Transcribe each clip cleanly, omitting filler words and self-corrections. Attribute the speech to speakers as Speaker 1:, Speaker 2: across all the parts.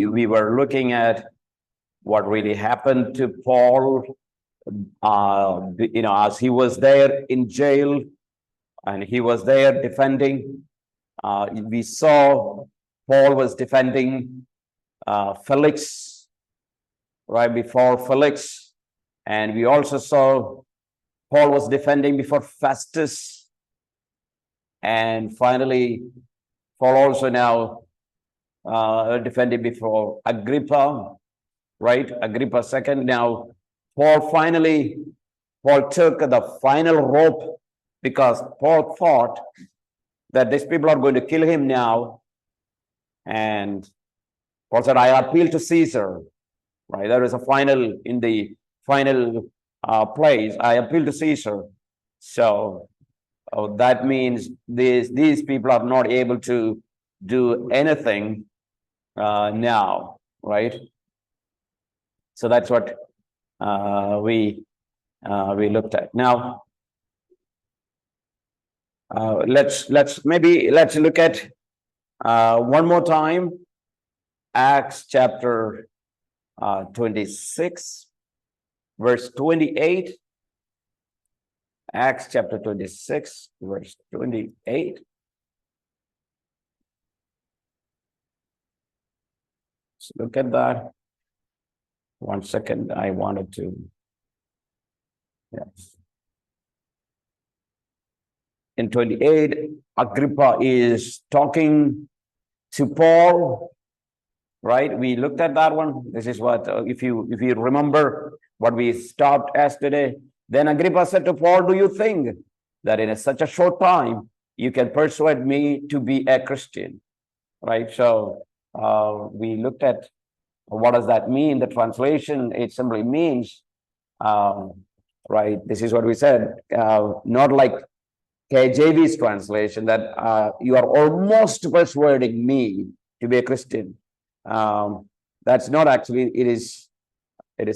Speaker 1: we were looking at what really happened to Paul, as he was there in jail and he was there defending. We saw Paul was defending Felix right before Felix, and we also saw Paul was defending before Festus, and finally Paul also now defending before Agrippa, right? Agrippa second. Now Paul took the final rope, because Paul thought that these people are going to kill him now, and Paul said, I appeal to Caesar, right? There is a final in the final place. I appeal to Caesar. So that means these people are not able to do anything now, right? So that's what we looked at. Now let's look at one more time Acts chapter 26, verse 28. Acts chapter 26, verse 28. Let's look at that. 1 second, I wanted to. Yes. In 28, Agrippa is talking to Paul, right? We looked at that one. This is what, if you remember what we stopped yesterday, then Agrippa said to Paul, do you think that in such a short time you can persuade me to be a Christian, right? So we looked at what does that mean. The translation, it simply means, right, this is what we said, not like KJV's translation, that you are almost persuading me to be a Christian. That's not actually, it is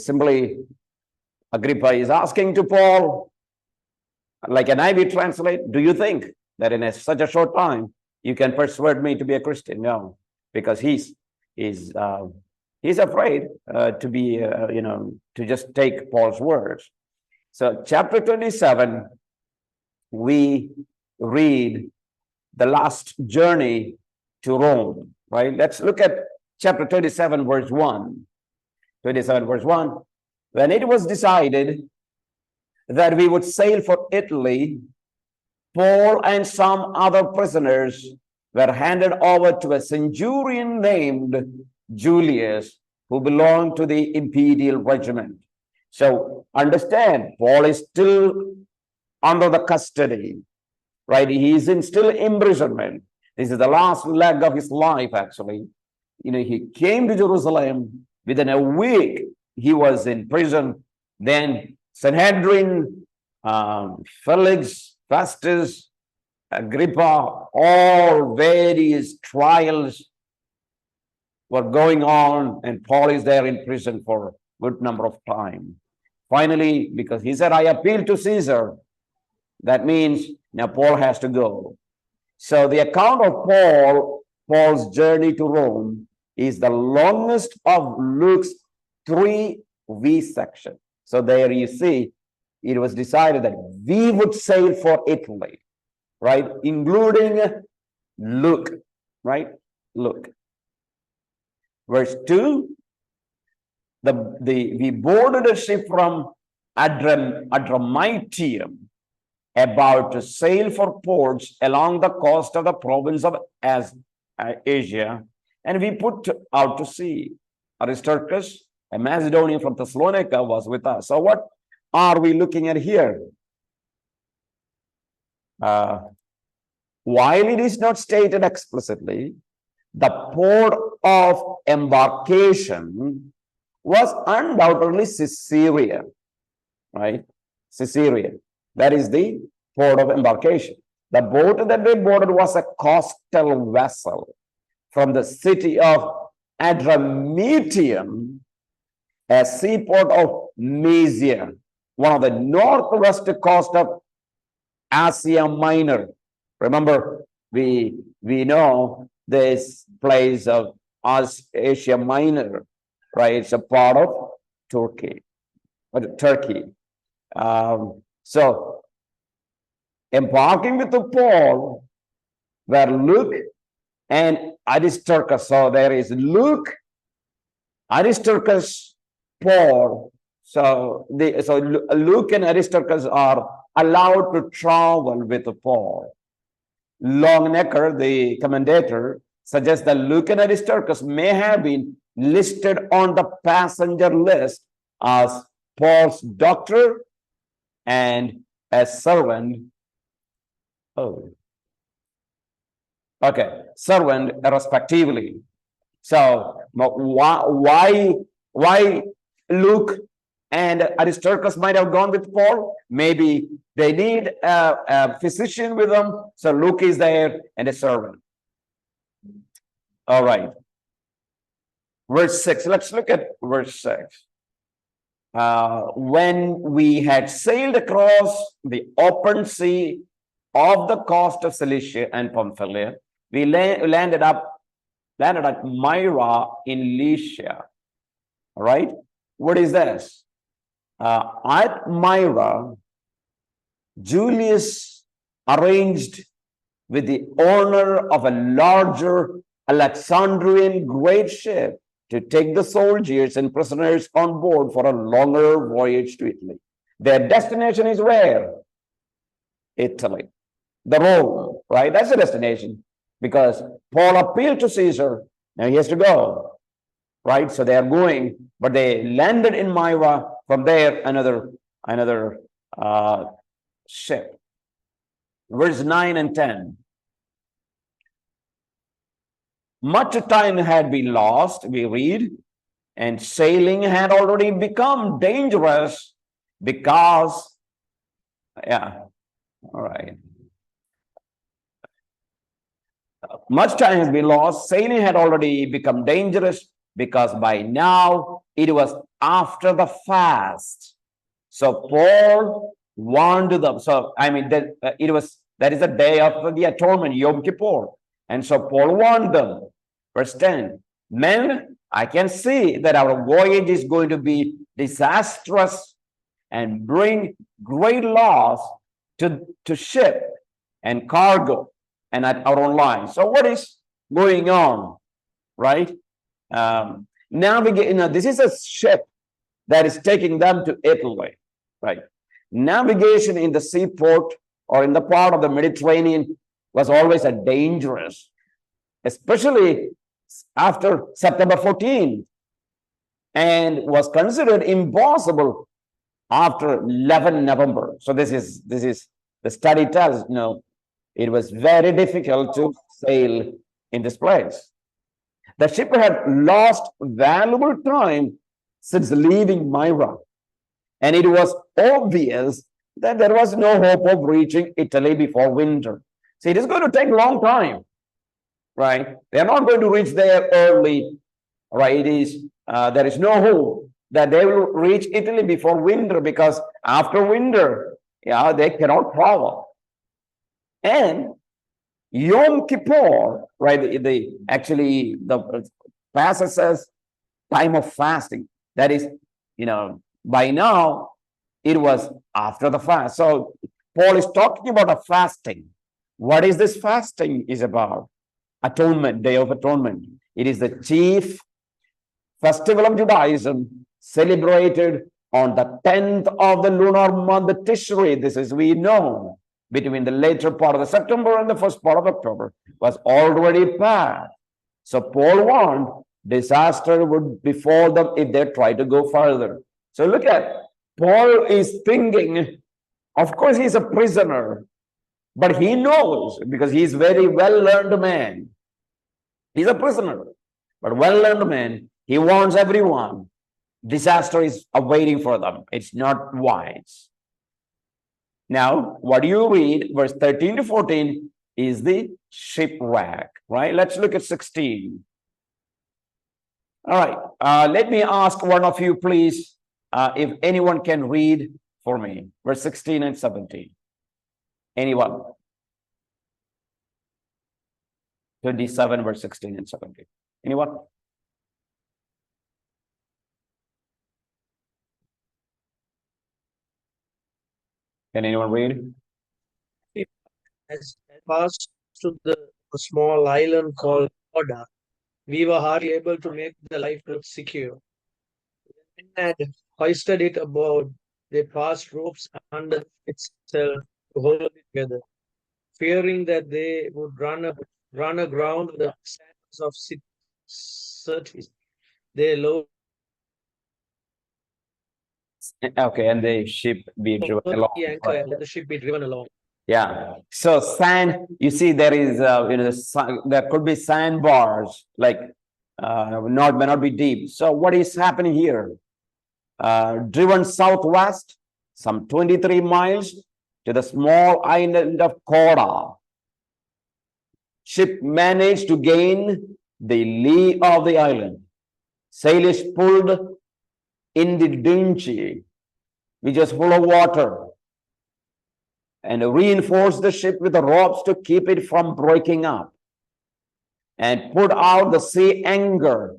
Speaker 1: simply Agrippa is asking to Paul, like an NIV translate, do you think that in such a short time you can persuade me to be a Christian? No, because he's afraid to be, to just take Paul's words. So chapter 27, we read the last journey to Rome, right? Let's look at chapter 27, verse 1. 27, verse 1. When it was decided that we would sail for Italy, Paul and some other prisoners were handed over to a centurion named Julius, who belonged to the imperial regiment. So understand, Paul is still under the custody, right? He is in still imprisonment. This is the last leg of his life, actually. He came to Jerusalem. Within a week, he was in prison. Then Sanhedrin, Felix, Festus, Agrippa, all various trials were going on, and Paul is there in prison for a good number of time. Finally, because he said, I appeal to Caesar, that means now Paul has to go. So the account of Paul's journey to Rome is the longest of Luke's 3V section. So there you see, it was decided that we would sail for Italy, right? Including Luke, right? Luke. Verse 2, we boarded a ship from Adramyttium, about to sail for ports along the coast of the province of Asia, and we put out to sea. Aristarchus, a Macedonian from Thessalonica, was with us. So what are we looking at here? While it is not stated explicitly, the port of embarkation was undoubtedly Caesarea, right? Caesarea. That is the port of embarkation. The boat that they boarded was a coastal vessel from the city of Adramyttium, a seaport of Mysia, one of the northwest coast of Asia Minor. Remember, we know this place of as Asia Minor, right? It's a part of Turkey. So embarking with the Paul were Luke and Aristarchus. So there is Luke, Aristarchus, Paul. So Luke and Aristarchus are allowed to travel with Paul. Longnecker, the commentator, suggests that Luke and Aristarchus may have been listed on the passenger list as Paul's doctor and a servant. Servant respectively. So why Luke and Aristarchus might have gone with Paul? Maybe they need a physician with them. So Luke is there and a servant. All right. Verse 6. Let's look at verse 6. When we had sailed across the open sea of the coast of Cilicia and Pamphylia, we landed at Myra in Lycia. All right. What is this? At Myra, Julius arranged with the owner of a larger Alexandrian great ship to take the soldiers and prisoners on board for a longer voyage to Italy. Their destination is where? Italy. The Rome, right? That's the destination, because Paul appealed to Caesar. Now he has to go, right? So they are going, but they landed in Myra. From there, another ship. Verse 9 and 10. Much time had been lost, we read, and sailing had already become dangerous because, all right. Much time has been lost. Sailing had already become dangerous because by now it was after the fast. So Paul warned them. So that is the day of the atonement, Yom Kippur. And so Paul warned them. Verse 10, men, I can see that our voyage is going to be disastrous and bring great loss to ship and cargo and at our own line. So what is going on, right? This is a ship that is taking them to Italy, right? Navigation in the seaport or in the part of the Mediterranean was always a dangerous, especially after September 14, and was considered impossible after 11 November. So this is the study tells, it was very difficult to sail in this place. The ship had lost valuable time since leaving Myra, and it was obvious that there was no hope of reaching Italy before winter. So it is going to take a long time, right? They are not going to reach there early, right? There is no hope that they will reach Italy before winter, because after winter, they cannot travel. And Yom Kippur, right? The passage says time of fasting. That is, by now it was after the fast. So Paul is talking about a fasting. What is this fasting is about? Atonement, Day of Atonement. It is the chief festival of Judaism, celebrated on the 10th of the lunar month Tishri. This is, we know, between the later part of the September and the first part of October was already past. So Paul warned disaster would befall them if they try to go further. So look at, Paul is thinking, of course he's a prisoner, but he knows, because he's very well-learned man. He's a prisoner, but well-learned man. He warns everyone. Disaster is awaiting for them. It's not wise. Now, what do you read? Verse 13 to 14 is the shipwreck, right? Let's look at 16. All right. Let me ask one of you, please, if anyone can read for me. Verse 16 and 17. Anyone? 27, verse 16 and 17. Anyone? Can anyone read?
Speaker 2: As I passed to a small island called Oda, we were hardly able to make the lifeboat secure. When had hoisted it aboard, they passed ropes under itself to hold it together, fearing that they would run aground on the sands of Sirtis. They lowered
Speaker 1: Okay, and the ship be driven along.
Speaker 2: the anchor and let the ship be driven along.
Speaker 1: Yeah. So sand, you see, there is, there could be sandbars, like may not be deep. So what is happening here? Driven southwest, some 23 miles to the small island of Koda. Ship managed to gain the lee of the island. Sail is pulled in the dinghy, which is full of water, and reinforce the ship with the ropes to keep it from breaking up, and put out the sea anchor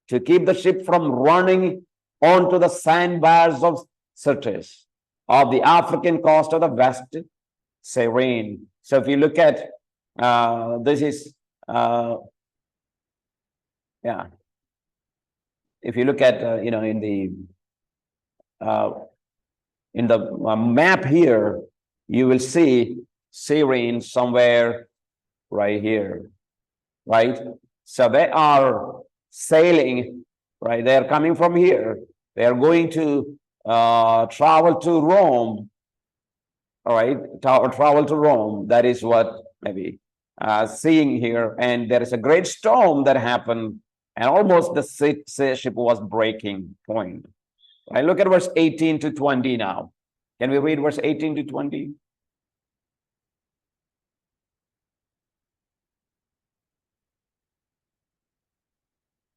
Speaker 1: to keep the ship from running onto the sandbars of Sirtis, of the African coast of the West Syrian. So if you look at this is yeah. If you look at in the map here, you will see Syrian somewhere right here, right? So they are sailing, right? They are coming from here. They are going to travel to Rome, all right? Travel to Rome. That is what maybe seeing here. And there is a great storm that happened, and almost the ship was breaking point. I look at verse 18 to 20 now. Can we read verse 18 to 20?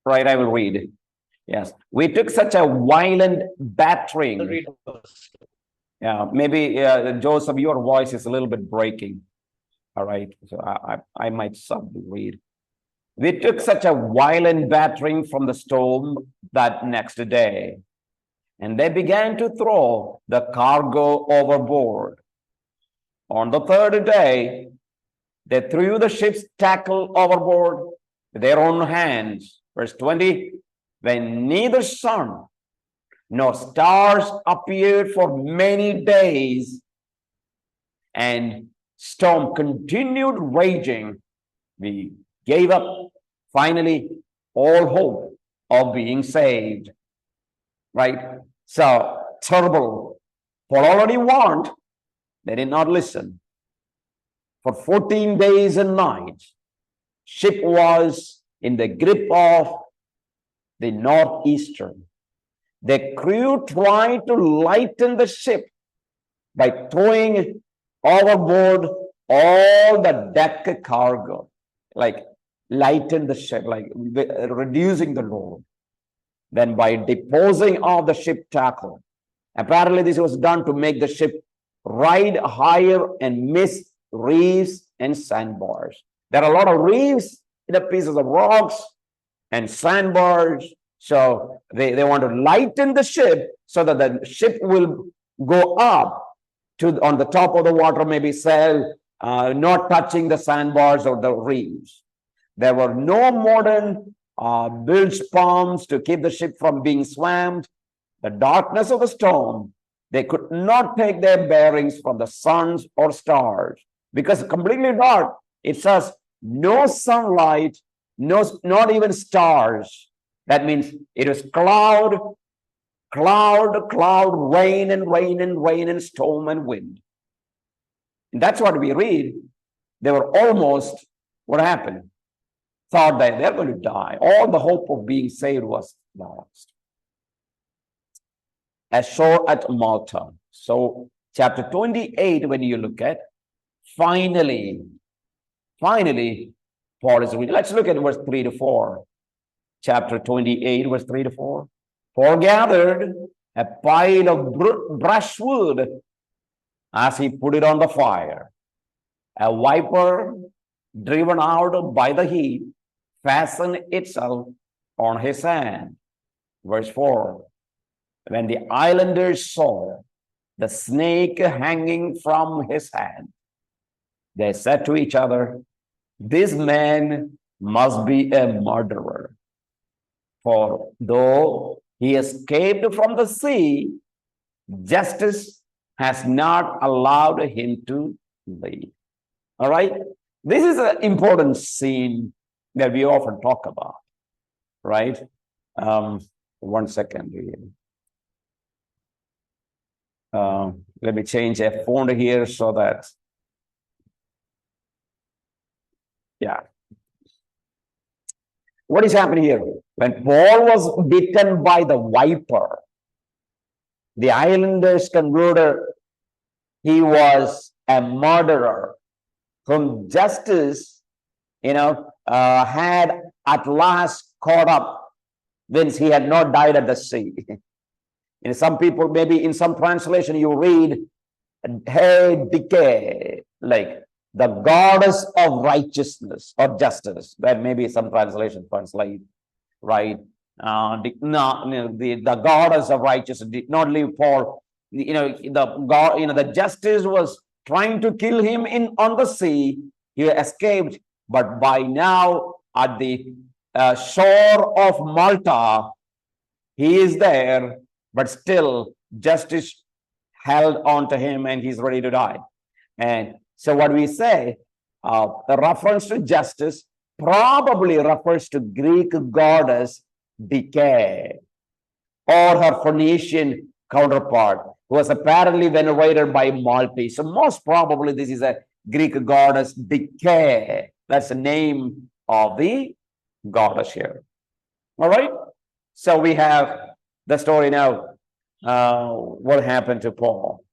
Speaker 1: Right, I will read. Yes. We took such a violent battering. Yeah, maybe Joseph, your voice is a little bit breaking. All right, so I might sub-read. We took such a violent battering from the storm that next day, and they began to throw the cargo overboard. On the third day, they threw the ship's tackle overboard with their own hands. Verse 20, when neither sun nor stars appeared for many days, and storm continued raging, we gave up finally all hope of being saved. Right? So terrible. Paul already warned. They did not listen. For 14 days and nights, ship was in the grip of the northeaster. The crew tried to lighten the ship by throwing overboard all the deck cargo, like lighten the ship, like reducing the load. Then by disposing of the ship tackle. Apparently this was done to make the ship ride higher and miss reefs and sandbars. There are a lot of reefs, the pieces of rocks and sandbars. So they want to lighten the ship so that the ship will go up to on the top of the water, maybe sail, not touching the sandbars or the reefs. There were no modern bilge pumps to keep the ship from being swamped. The darkness of the storm, they could not take their bearings from the suns or stars because completely dark. It says no sunlight, not even stars. That means it was cloud, rain and storm and wind. And that's what we read. They were almost, what happened? Thought that they're going to die. All the hope of being saved was lost. Ashore at Malta. So chapter 28, when you look at, finally, Paul is reading. Let's look at verse 3 to 4. Chapter 28, verse 3 to 4. Paul gathered a pile of brushwood as he put it on the fire. A viper driven out by the heat fastened itself on his hand. Verse 4. When the islanders saw the snake hanging from his hand. They said to each other, "This man must be a murderer, for though he escaped from the sea, justice has not allowed him to leave." All right. This is an important scene that we often talk about, right? 1 second here. Let me change a font here so that, yeah. What is happening here? When Paul was bitten by the viper, the islanders concluded he was a murderer whom justice, had at last caught up, since he had not died at the sea. Some people, maybe in some translation, you read, "Hey, decay," like the goddess of righteousness or justice. That maybe some translation translate, right? The goddess of righteousness did not leave Paul. The justice was trying to kill him on the sea. He escaped, but by now at the shore of Malta, he is there, but still justice held on to him and he's ready to die. And so what we say, the reference to justice probably refers to Greek goddess Decay, or her Phoenician counterpart, who was apparently venerated by Maltese. So most probably this is a Greek goddess Decay. That's the name of the goddess here. All right. So we have the story now. What happened to Paul?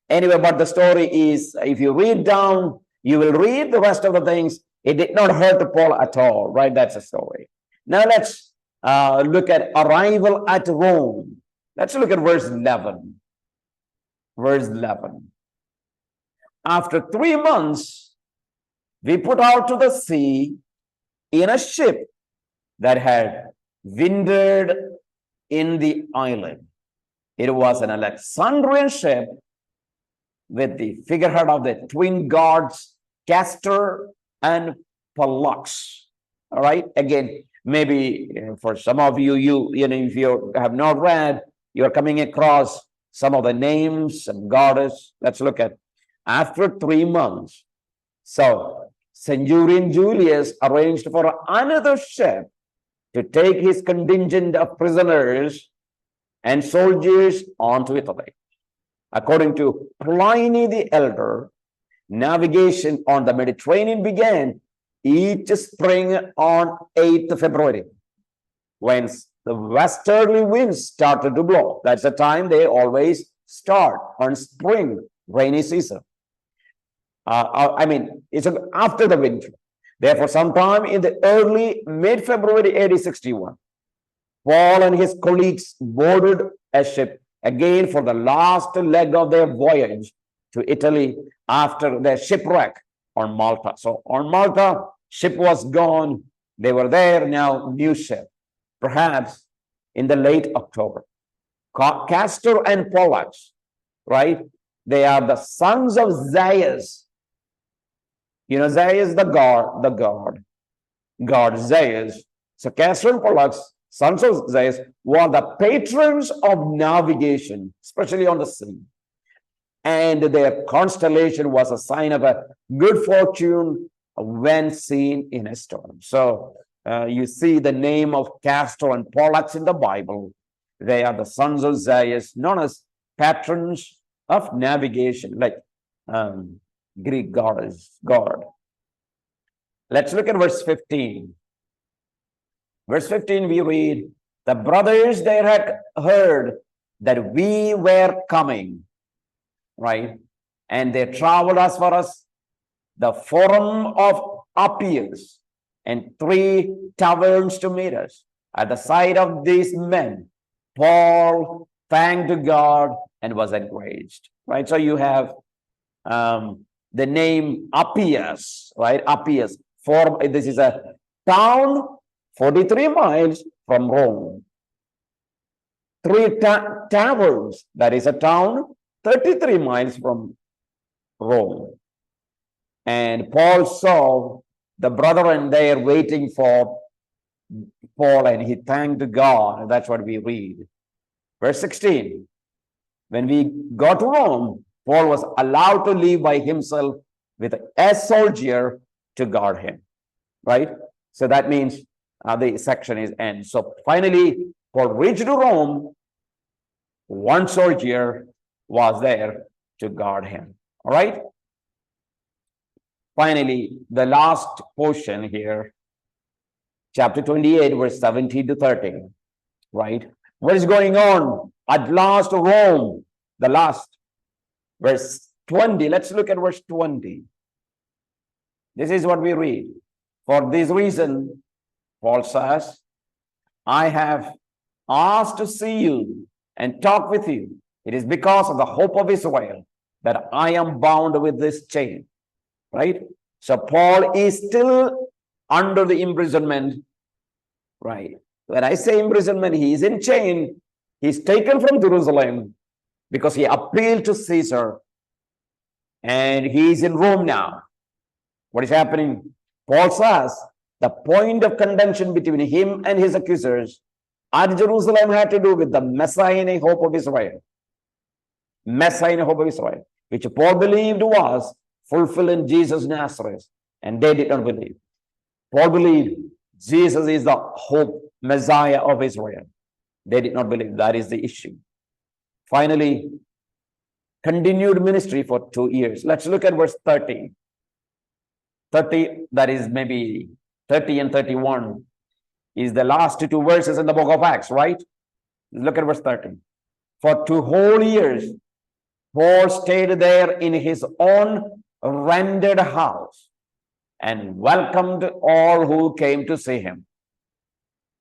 Speaker 1: Anyway, but the story is, if you read down, you will read the rest of the things. It did not hurt Paul at all, right? That's the story. Now let's look at arrival at Rome. Let's look at verse 11. Verse 11. After 3 months, we put out to the sea in a ship that had wintered in the island. It was an Alexandrian ship with the figurehead of the twin gods Castor and Pollux. All right. Again, maybe for some of you, if you have not read, you're coming across some of the names and goddess. Let's look at after 3 months. So Centurion Julius arranged for another ship to take his contingent of prisoners and soldiers on to Italy. According to Pliny the Elder, navigation on the Mediterranean began each spring on 8th February, when the westerly winds started to blow. That's the time they always start, on spring, rainy season. It's after the winter. Therefore, sometime in the early mid-February AD 61, Paul and his colleagues boarded a ship again for the last leg of their voyage to Italy after their shipwreck on Malta. So on Malta, ship was gone. They were there, now new ship, perhaps in the late October. Castor and Pollux, right? They are the sons of Zeus. Zeus, the god Zeus. So Castor and Pollux, sons of Zeus, were the patrons of navigation, especially on the sea. And their constellation was a sign of a good fortune when seen in a storm. So you see the name of Castor and Pollux in the Bible. They are the sons of Zeus, known as patrons of navigation, like Greek god. Let's look at verse 15. Verse 15, we read, the brothers there had heard that we were coming, right? And they traveled as far as the Forum of Appius and 3 taverns to meet us. At the sight of these men, Paul thanked God and was encouraged, right? So you have the name Appius, right? Appius. This is a town 43 miles from Rome. 3 taverns, that is a town 33 miles from Rome. And Paul saw the brethren there waiting for Paul, and he thanked God. And that's what we read. Verse 16. When we got to Rome, Paul was allowed to leave by himself with a soldier to guard him. Right? So that means the section is end. So finally, Paul reached Rome. One soldier was there to guard him. All right? Finally, the last portion here, chapter 28, verse 17 to 30. Right? What is going on? At last, Rome, the last, verse 20. Let's look at verse 20. This is what we read. For this reason, Paul says, I have asked to see you and talk with you. It is because of the hope of Israel that I am bound with this chain. Right? So Paul is still under the imprisonment. Right? When I say imprisonment, he is in chain. He's taken from Jerusalem because he appealed to Caesar. And he is in Rome now. What is happening? Paul says the point of contention between him and his accusers at Jerusalem had to do with the messianic hope of Israel. Messianic hope of Israel, which Paul believed was fulfilled in Jesus Nazareth, and they did not believe. Paul believed Jesus is the hope, Messiah of Israel. They did not believe. That is the issue. Finally, continued ministry for 2 years. Let's look at verse 30. 30, that is maybe 30 and 31, is the last 2 verses in the book of Acts, right? Look at verse 30. For 2 whole years, Paul stayed there in his own rented house and welcomed all who came to see him.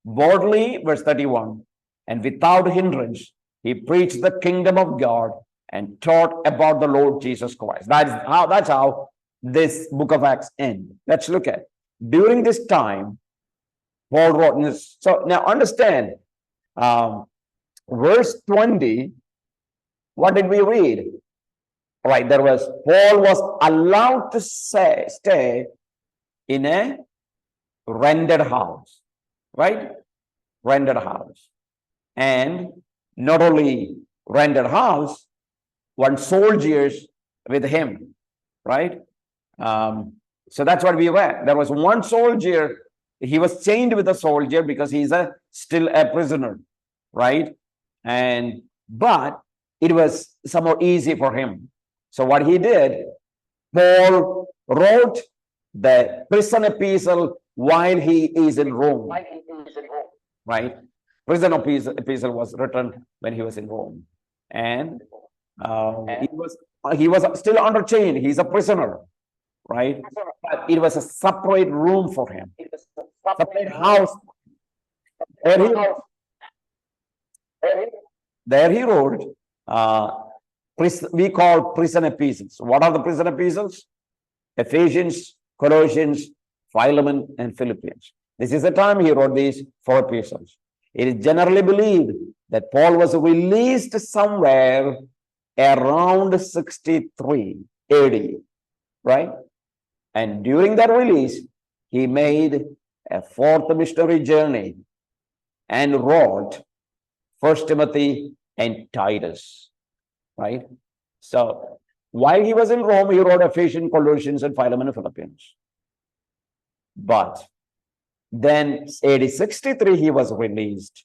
Speaker 1: Boldly, verse 31, and without hindrance, he preached the kingdom of God and taught about the Lord Jesus Christ. That's how this book of Acts ends. Let's look at. During this time, Paul wrote this. So now understand, verse 20, what did we read? Right, there was, Paul was allowed to stay in a rented house, right? Rented house. And not only rented house, one soldiers with him, right? So that's what we read. There was one soldier, he was chained with a soldier because he's still a prisoner, right? But it was somewhat easy for him. So what he did, Paul wrote the prison epistle while he is in Rome, right? Prison epistle was written when he was in Rome, and he was still under chain. He's a prisoner, right? But it was a separate room for him, separate house. There he wrote. We call prison epistles. What are the prison epistles? Ephesians, Colossians, Philemon, and Philippians. This is the time he wrote these 4 epistles. It is generally believed that Paul was released somewhere around 63 AD, right? And during that release, he made a 4th missionary journey and wrote 1 Timothy and Titus. Right? So while he was in Rome, he wrote Ephesians, Colossians, and Philemon and Philippians. But then AD 63, he was released.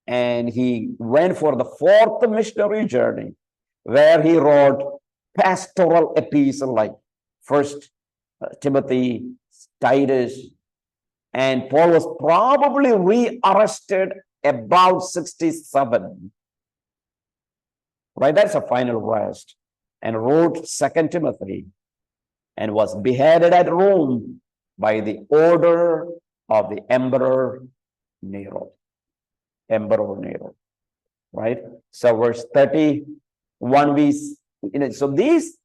Speaker 1: And he went for the 4th missionary journey, where he wrote pastoral epistle like 1 Timothy, Titus. And Paul was probably rearrested about 67. Right, that's a final rest, and wrote 2 Timothy, and was beheaded at Rome by the order of the Emperor Nero. Right? So verse 31, so this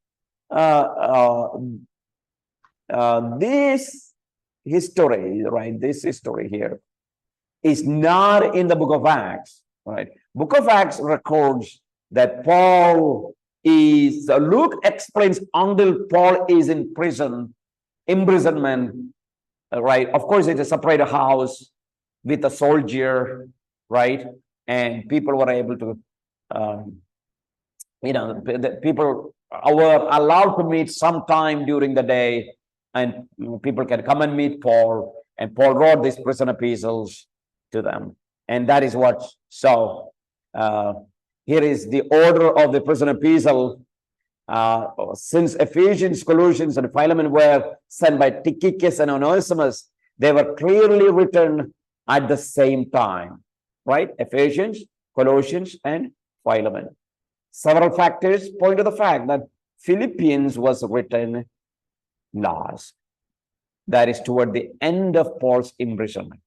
Speaker 1: history, right? This history here is not in the book of Acts, right? Book of Acts records that Luke explains until Paul is in prison, imprisonment, right? Of course, it's a separate house with a soldier, right? And people were able to, people were allowed to meet sometime during the day, and people can come and meet Paul. And Paul wrote these prison epistles to them. And that is what, so here is the order of the prison epistle. Since Ephesians, Colossians, and Philemon were sent by Tychicus and Onesimus, they were clearly written at the same time, right? Ephesians, Colossians, and Philemon. Several factors point to the fact that Philippians was written last. That is toward the end of Paul's imprisonment.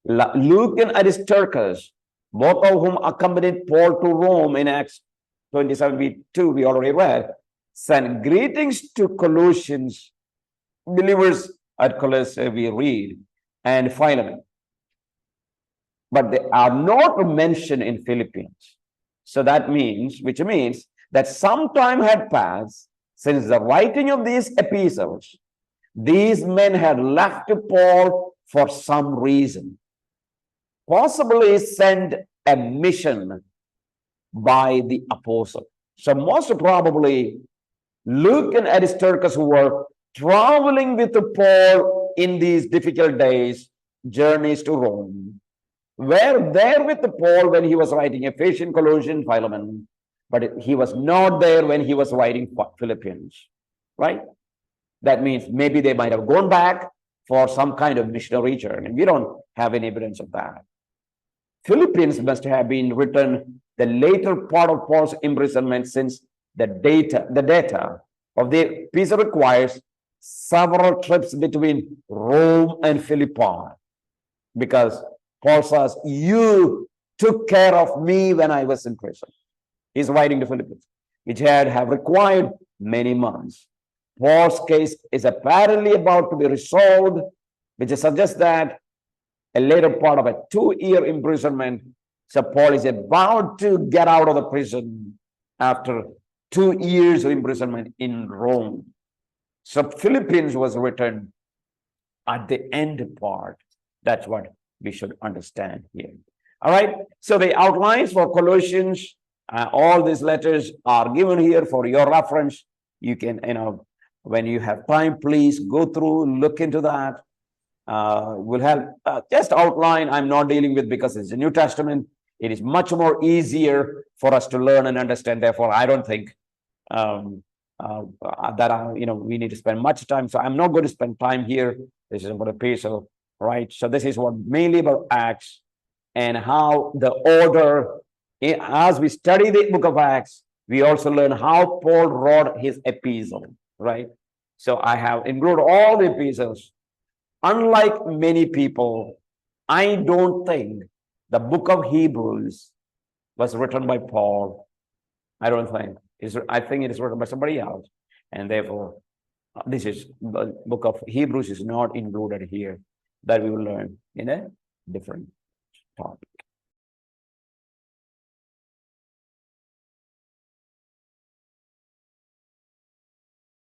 Speaker 1: Luke and Aristarchus, both of whom accompanied Paul to Rome in Acts 27:2, we already read, send greetings to Colossians, believers at Colossae, we read, and Philemon. But they are not mentioned in Philippians. So that means, which means that some time had passed since the writing of these epistles. These men had left Paul for some reason, possibly sent a mission by the apostle. So most probably Luke and Aristarchus, who were traveling with Paul in these difficult days, journeys to Rome, were there with Paul when he was writing Ephesians, Colossians, Philemon, but he was not there when he was writing Philippians, right? That means maybe they might have gone back for some kind of missionary journey. We don't have any evidence of that. Philippians must have been written the later part of Paul's imprisonment, since the data of the epistle requires several trips between Rome and Philippi, because Paul says, you took care of me when I was in prison. He's writing to Philippians, which have required many months. Paul's case is apparently about to be resolved, which suggests that a later part of a 2-year imprisonment. So Paul is about to get out of the prison after 2 years of imprisonment in Rome. So Philippians was written at the end part. That's what we should understand here. All right. So the outlines for Colossians, all these letters are given here for your reference. You can, when you have time, please go through, look into that. We'll have just outline. I'm not dealing with, because it's the New Testament. It is much more easier for us to learn and understand. Therefore, I don't think that we need to spend much time. So I'm not going to spend time here. This is about a epistle, right? So this is what mainly about Acts and how the order. As we study the book of Acts, we also learn how Paul wrote his epistle, right? So I have included all the epistles. Unlike many people, I don't think the book of Hebrews was written by Paul. I don't think. I think it is written by somebody else. And therefore, the book of Hebrews is not included here. That we will learn in a different topic.